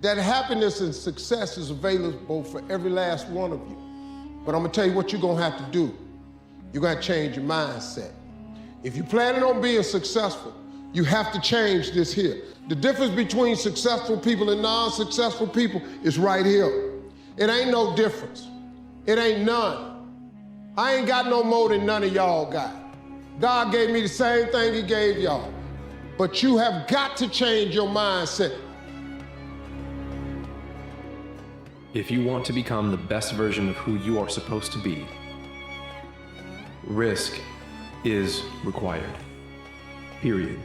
That happiness and success is available for every last one of you. But I'm gonna tell you what you're gonna have to do. You're gonna change your mindset. If you're planning on being successful, you have to change this here. The difference between successful people and non-successful people is right here. It ain't no difference. It ain't none. I ain't got no more than none of y'all got. God gave me the same thing he gave y'all. But you have got to change your mindset. If you want to become the best version of who you are supposed to be, risk is required. Period.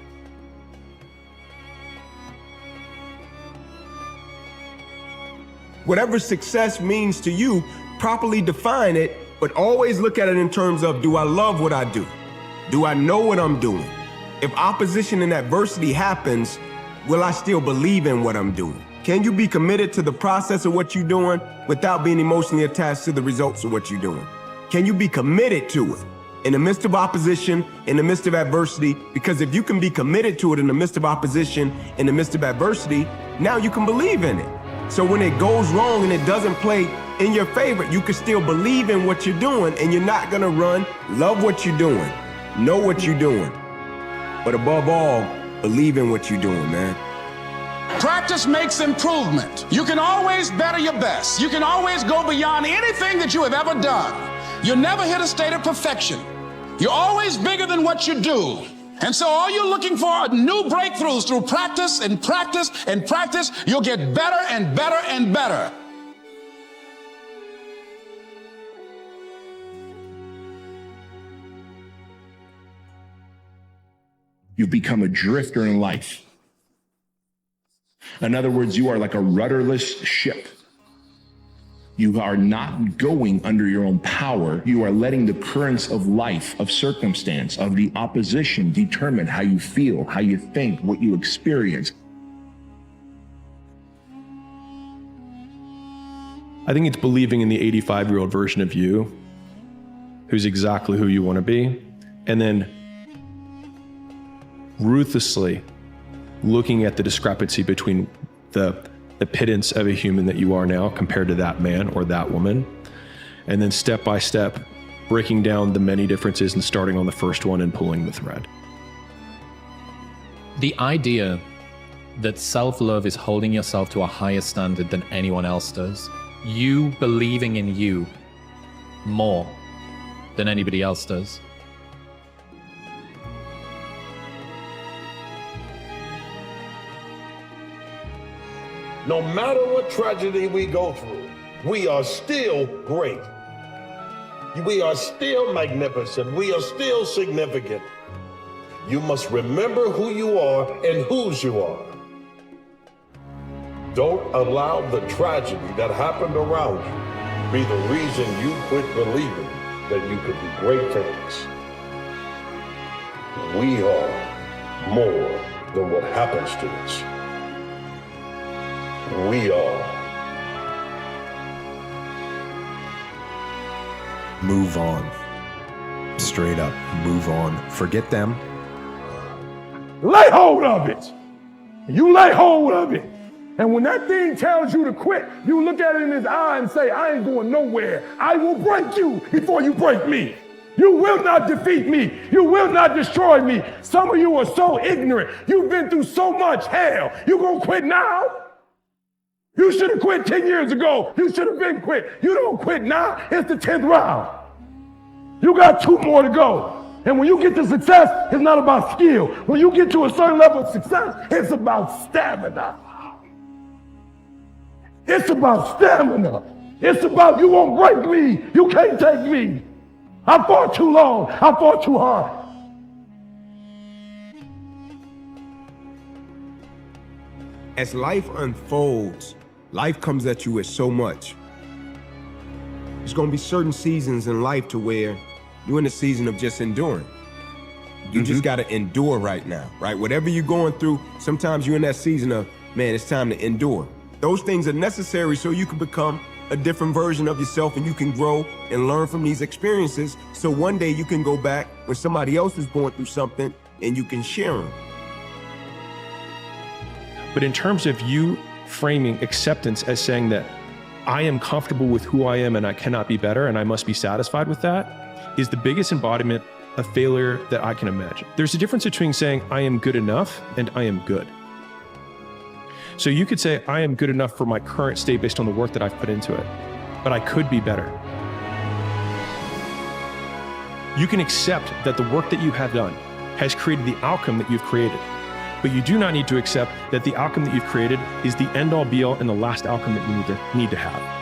Whatever success means to you, properly define it, but always look at it in terms of, do I love what I do? Do I know what I'm doing? If opposition and adversity happens, will I still believe in what I'm doing? Can you be committed to the process of what you're doing without being emotionally attached to the results of what you're doing? Can you be committed to it in the midst of opposition, in the midst of adversity? Because if you can be committed to it in the midst of opposition, in the midst of adversity, now you can believe in it. So when it goes wrong and it doesn't play in your favor, you can still believe in what you're doing and you're not gonna run. Love what you're doing, know what you're doing, but above all, believe in what you're doing, man. Practice makes improvement. You can always better your best. You can always go beyond anything that you have ever done. You'll never hit a state of perfection. You're always bigger than what you do. And so all you're looking for are new breakthroughs through practice and practice and practice. You'll get better and better and better. You've become a drifter in life. In other words, you are like a rudderless ship. You are not going under your own power. You are letting the currents of life, of circumstance, of the opposition determine how you feel, how you think, what you experience. I think it's believing in the 85-year-old version of you, who's exactly who you want to be, and then ruthlessly looking at the discrepancy between the pittance of a human that you are now compared to that man or that woman, and then step by step breaking down the many differences and starting on the first one and pulling the thread. The idea that self-love is holding yourself to a higher standard than anyone else does, you believing in you more than anybody else does. No matter what tragedy we go through, we are still great. We are still magnificent. We are still significant. You must remember who you are and whose you are. Don't allow the tragedy that happened around you be the reason you quit believing that you could do great things. We are more than what happens to us. We are. Move on. Straight up, move on. Forget them. Lay hold of it. You lay hold of it. And when that thing tells you to quit, you look at it in his eye and say, I ain't going nowhere. I will break you before you break me. You will not defeat me. You will not destroy me. Some of you are so ignorant. You've been through so much hell. You gonna quit now? You should have quit 10 years ago. You should have been quit. You don't quit now. It's the 10th round. You got 2 more to go. And when you get to success, it's not about skill. When you get to a certain level of success, it's about stamina. It's about stamina. It's about you won't break me. You can't take me. I fought too long. I fought too hard. As life unfolds, life comes at you with so much. There's gonna be certain seasons in life to where you're in a season of just enduring. You just gotta endure right now, right? Whatever you're going through, sometimes you're in that season of, man, it's time to endure. Those things are necessary so you can become a different version of yourself and you can grow and learn from these experiences. So one day you can go back when somebody else is going through something and you can share them. But in terms of you framing acceptance as saying that I am comfortable with who I am and I cannot be better and I must be satisfied with that, is the biggest embodiment of failure that I can imagine. There's a difference between saying I am good enough and I am good. So you could say I am good enough for my current state based on the work that I've put into it, but I could be better. You can accept that the work that you have done has created the outcome that you've created, but you do not need to accept that the outcome that you've created is the end-all be-all and the last outcome that you need to have.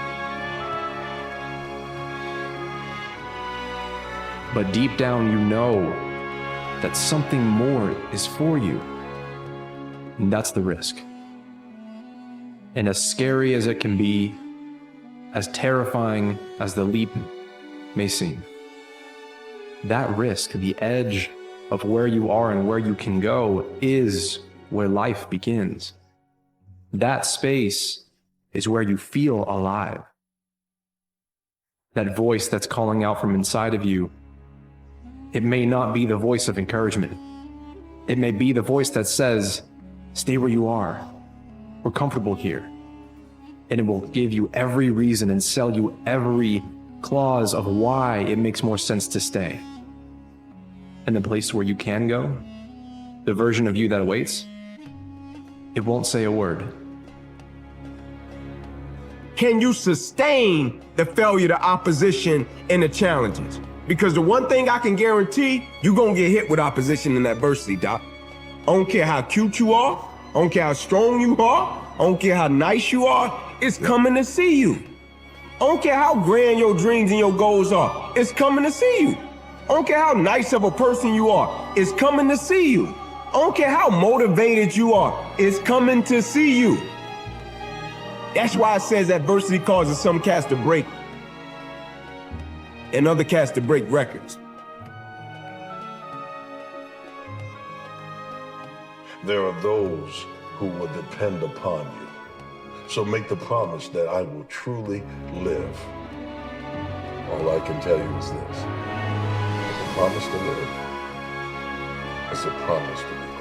But deep down, you know that something more is for you. And that's the risk. And as scary as it can be, as terrifying as the leap may seem, that risk, the edge of where you are and where you can go, is where life begins. That space is where you feel alive. That voice that's calling out from inside of you, it may not be the voice of encouragement. It may be the voice that says, stay where you are. We're comfortable here. And it will give you every reason and sell you every clause of why it makes more sense to stay. And the place where you can go, the version of you that awaits, it won't say a word. Can you sustain the failure, the opposition, and the challenges? Because the one thing I can guarantee, you're gonna get hit with opposition and adversity, Doc. I don't care how cute you are, I don't care how strong you are, I don't care how nice you are, it's coming to see you. I don't care how grand your dreams and your goals are, it's coming to see you. I don't care how nice of a person you are, it's coming to see you. I don't care how motivated you are, it's coming to see you. That's why it says adversity causes some cats to break and other cats to break records. There are those who will depend upon you. So make the promise that I will truly live. All I can tell you is this. The promise to live is a promise to be.